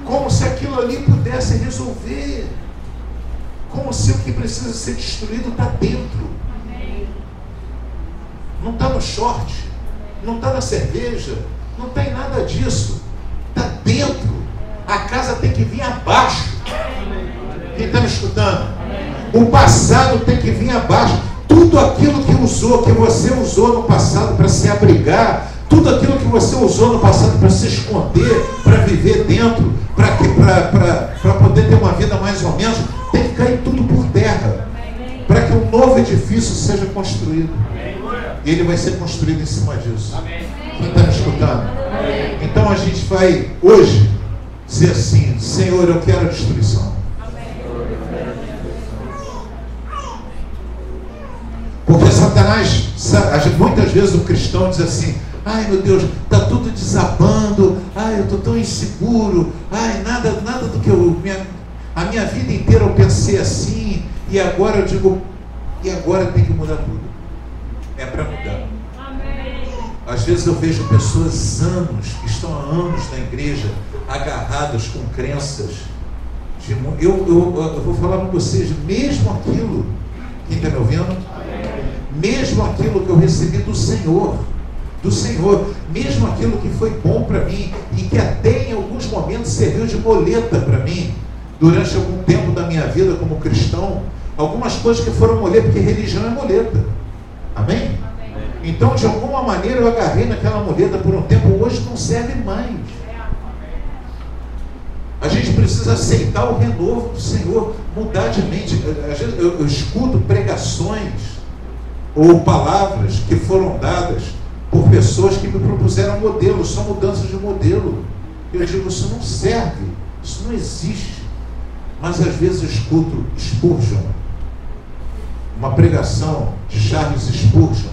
como se aquilo ali pudesse resolver, como se o que precisa ser destruído está dentro, não está no short, não está na cerveja, não tem nada disso, está dentro. A casa tem que vir abaixo. Quem está me escutando? O passado tem que vir abaixo. Tudo aquilo que você usou no passado para se abrigar, tudo aquilo que você usou no passado para se esconder, para viver dentro, para poder ter uma vida mais ou menos, tem que cair tudo por terra, para que um novo edifício seja construído. E ele vai ser construído em cima disso. Quem está me escutando? Então a gente vai hoje dizer assim: Senhor, eu quero a destruição. Porque Satanás, muitas vezes o cristão diz assim: ai meu Deus, está tudo desabando, ai eu estou tão inseguro, ai nada do que a minha vida inteira eu pensei assim, e agora eu digo, e agora tem que mudar tudo. É para mudar. Às vezes eu vejo pessoas que estão há anos na igreja, agarradas com crenças. Eu vou falar para vocês, mesmo aquilo, quem está me ouvindo? Mesmo aquilo que eu recebi do Senhor, mesmo aquilo que foi bom para mim, e que até em alguns momentos serviu de moleta para mim, durante algum tempo da minha vida como cristão, algumas coisas que foram moleta, porque religião é moleta. Amém? Então, de alguma maneira, eu agarrei naquela muleta por um tempo, hoje não serve mais. A gente precisa aceitar o renovo do Senhor, mudar de mente. Às vezes eu escuto pregações ou palavras que foram dadas por pessoas que me propuseram modelos, só mudanças de modelo. Eu digo, isso não serve, isso não existe. Mas às vezes eu escuto Spurgeon, uma pregação de Charles Spurgeon,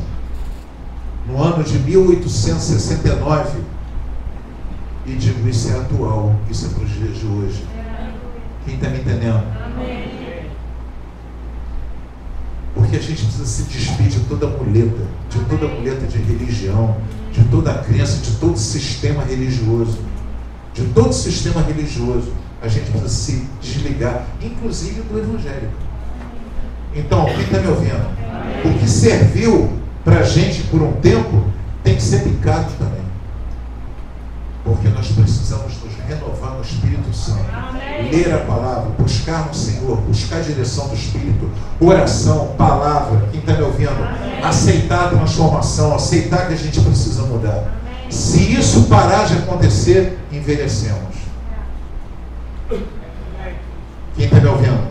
no ano de 1869, e digo, isso é atual, isso é para os dias de hoje. Quem está me entendendo? Porque a gente precisa se despir de toda muleta de religião, de toda a crença, de todo sistema religioso. De todo sistema religioso, a gente precisa se desligar, inclusive do evangélico. Então, quem está me ouvindo? O que serviu para a gente por um tempo tem que ser picado também, porque nós precisamos nos renovar no Espírito Santo, ler a palavra, buscar no Senhor, buscar a direção do Espírito, oração, palavra. Quem está me ouvindo? Aceitar a transformação, aceitar que a gente precisa mudar. Se isso parar de acontecer, envelhecemos. Quem está me ouvindo?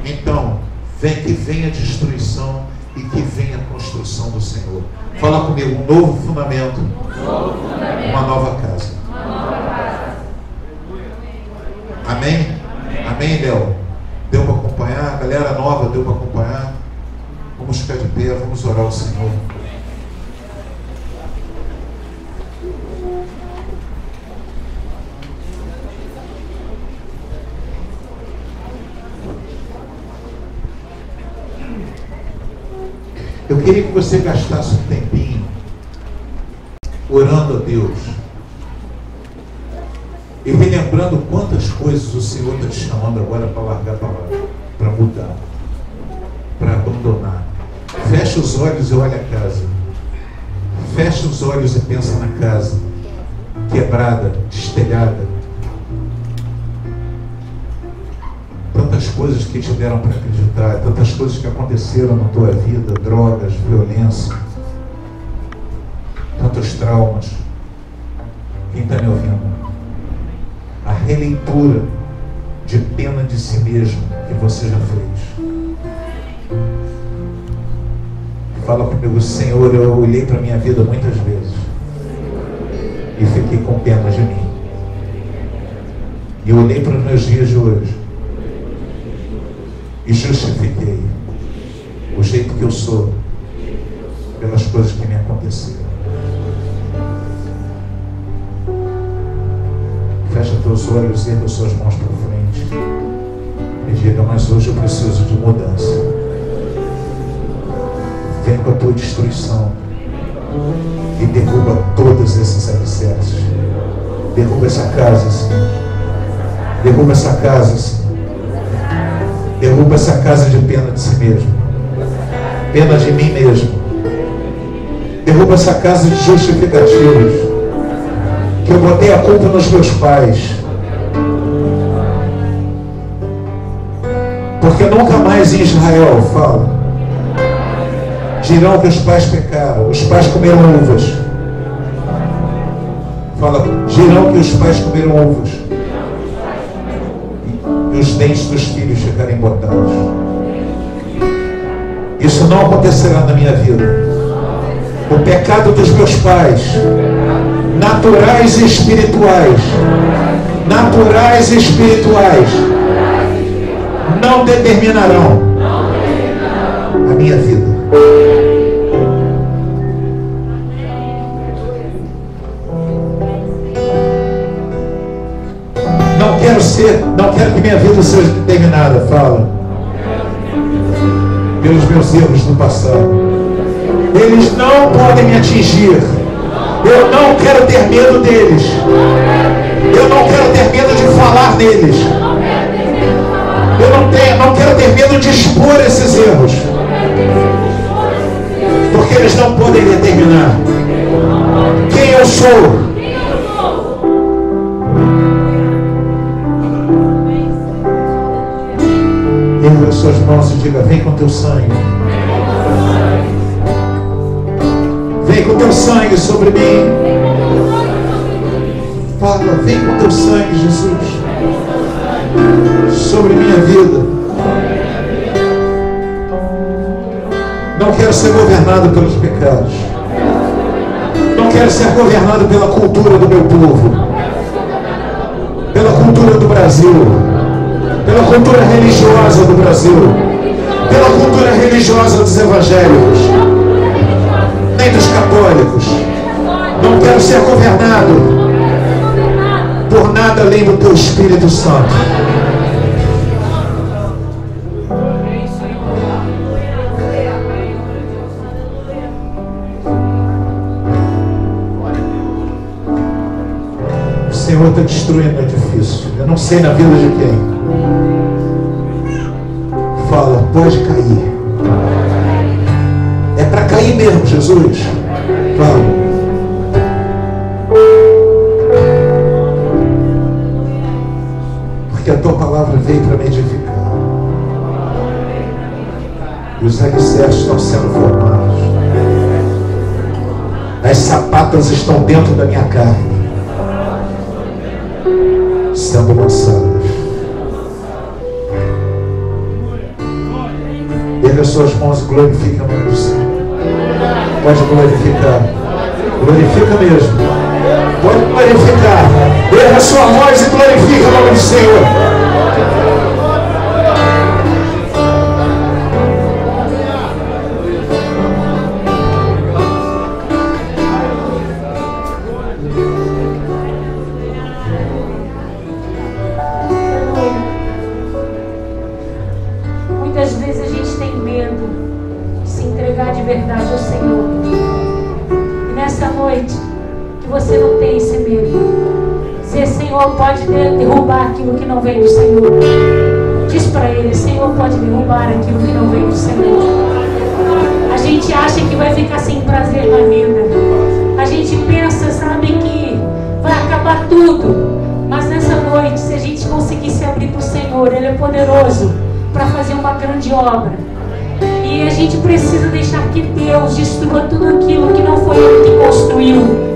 Então, que venha a destruição e que venha a construção do Senhor. Fala comigo, um novo fundamento, uma nova casa. Amém? Amém, Léo? Deu para acompanhar? A galera nova deu para acompanhar? Vamos ficar de pé, vamos orar ao Senhor. Eu queria que você gastasse um tempinho orando a Deus e relembrando quantas coisas o Senhor está te chamando agora para largar a palavra, para mudar, para abandonar. Fecha os olhos e olha a casa. Fecha os olhos e pensa na casa quebrada, destelhada. Tantas coisas que te deram para acreditar, tantas coisas que aconteceram na tua vida, drogas, violência, tantos traumas. Quem está me ouvindo? A releitura de pena de si mesmo que você já fez. Fala comigo, Senhor, eu olhei para a minha vida muitas vezes e fiquei com pena de mim. E eu olhei para os meus dias de hoje e justifiquei o jeito que eu sou pelas coisas que me aconteceram. Fecha teus olhos e erga suas mãos para frente e diga, mas hoje eu preciso de mudança. Vem com a tua destruição e derruba todos esses alicerces. Derruba essa casa, Senhor. Derruba essa casa, Senhor. Derruba essa casa de pena de si mesmo, pena de mim mesmo. Derruba essa casa de justificativos, que eu botei a culpa nos meus pais, Porque nunca mais em Israel, fala, dirão que os pais pecaram, os pais comeram uvas. Fala, dirão que os pais comeram uvas e os dentes dos filhos ficarem botados. Isso não acontecerá na minha vida. O pecado dos meus pais, naturais e espirituais, não determinarão a minha vida. Não quero que minha vida seja determinada, fala, pelos meus erros do passado. Eles não podem me atingir. Eu não quero ter medo deles. Eu não quero ter medo de falar neles. Eu não quero ter medo de expor esses erros. Porque eles não podem determinar quem eu sou. Erga as suas mãos e diga: vem com teu sangue. Vem com teu sangue sobre mim. Fala, vem com teu sangue, Jesus, sobre minha vida. Não quero ser governado pelos pecados. Não quero ser governado pela cultura do meu povo, pela cultura do Brasil, pela cultura religiosa do Brasil, pela cultura religiosa dos evangélicos, nem dos católicos. Não quero ser governado por nada além do teu Espírito Santo. O Senhor está destruindo o edifício. Eu não sei na vida de quem. Fala, pode cair. É para cair mesmo, Jesus. Fala. Porque a tua palavra veio para me edificar. E os alicerces estão sendo formados. As sapatas estão dentro da minha carne, sendo lançadas. Erga suas mãos e glorifique o nome do Senhor. Pode glorificar. Glorifica mesmo. Pode glorificar. Erga sua voz e glorifica o nome do Senhor. Muitas vezes a gente tem medo de se entregar de verdade ao Senhor. E nessa noite, que você não tenha esse medo. Se Senhor pode derrubar aquilo que não vem do Senhor. Diz para Ele: Senhor pode derrubar aquilo que não vem do Senhor. A gente acha que vai ficar sem prazer na vida. A gente pensa, sabe, que vai acabar tudo. Mas nessa noite, se a gente conseguir se abrir para o Senhor, Ele é poderoso para fazer uma grande obra. E a gente precisa deixar que Deus destrua tudo aquilo que não foi Ele que construiu.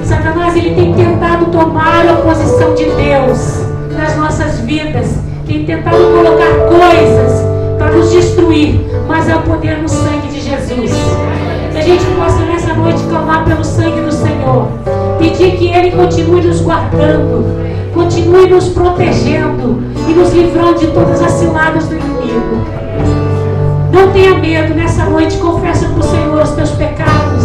Satanás, ele tem tentado tomar a posição de Deus nas nossas vidas, tem tentado colocar coisas para nos destruir, mas é o poder no sangue de Jesus. Que a gente possa nessa noite clamar pelo sangue do Senhor, pedir que Ele continue nos guardando, continue nos protegendo e nos livrando de todas as ciladas do inimigo. Não tenha medo nessa noite, confessa para o Senhor os teus pecados,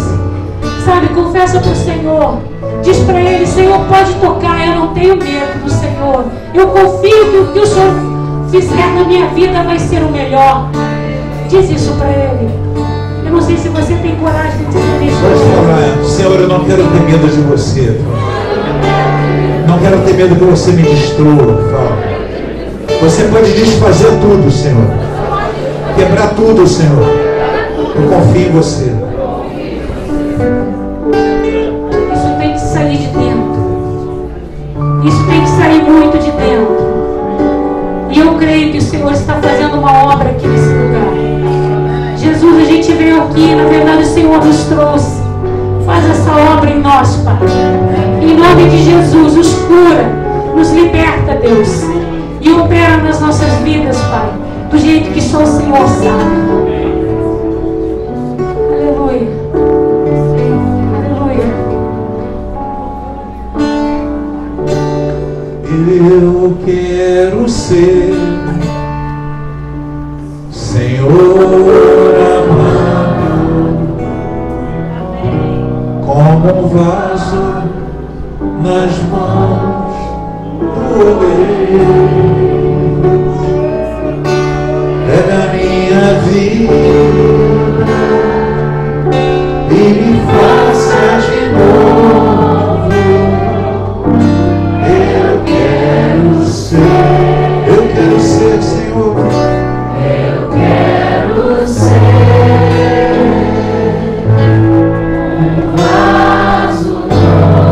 sabe, confessa para o Senhor, diz para Ele: Senhor pode tocar, eu não tenho medo do Senhor, eu confio que o que o Senhor fizer na minha vida vai ser o melhor. Diz isso para Ele. Eu não sei se você tem coragem de dizer isso. Pode falar: Senhor, eu não quero ter medo de você. Não quero ter medo que você me destrua. Fala. Você pode desfazer tudo, Senhor. Quebrar tudo, Senhor. Eu confio em você. Isso tem que sair de dentro. Isso tem que sair muito de dentro. E eu creio que Senhor está fazendo uma obra aqui nesse lugar. Jesus, a gente veio aqui, na verdade o Senhor nos trouxe. Faz essa obra em nós, Pai. Em nome de Jesus, nos cura, nos liberta, Deus. E opera nas nossas vidas, Pai, do jeito que só o Senhor sabe. Aleluia. Aleluia. Eu quero ser, Senhor amado, como um vaso nas mãos do oleiro. Pega a minha vida e me faça de novo. Eu quero ser, Senhor. Eu quero ser um vaso novo.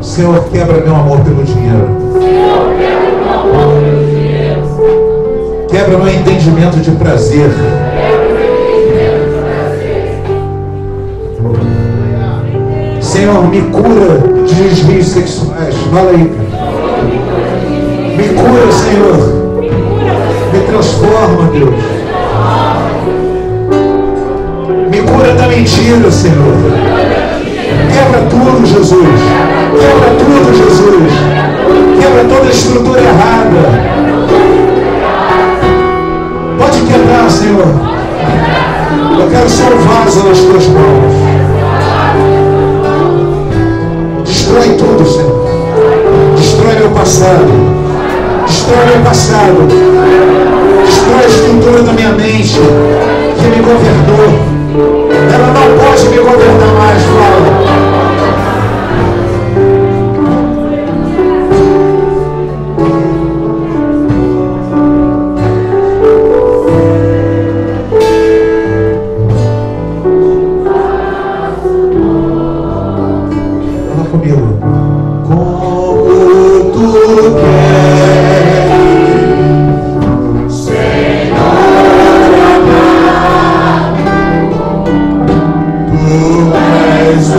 Senhor, quebra meu amor pelo dinheiro. Quebra meu entendimento de prazer. Senhor, me cura de desvios sexuais. Fala aí. Me cura, Senhor. Me transforma, Deus. Me cura da mentira, Senhor. Quebra tudo, Jesus. Quebra tudo, Jesus. Quebra toda a estrutura errada. Pode quebrar, Senhor. Eu quero ser um vaso nas tuas mãos. Destrói tudo, Senhor. Destrói meu passado. Destrói meu passado. Destrói a estrutura da minha mente que me governou. Ela não pode me governar mais, fala. Fala comigo. Como tu queres, Senhor amado, tu és o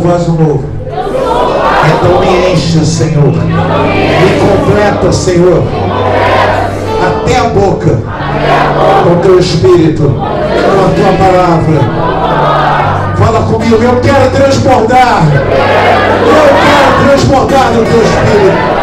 um vaso novo. Então me enche, Senhor. Me completa, Senhor. Até a boca. Com o teu Espírito. Com a tua palavra. Fala comigo. Eu quero transbordar. Eu quero transbordar do teu Espírito.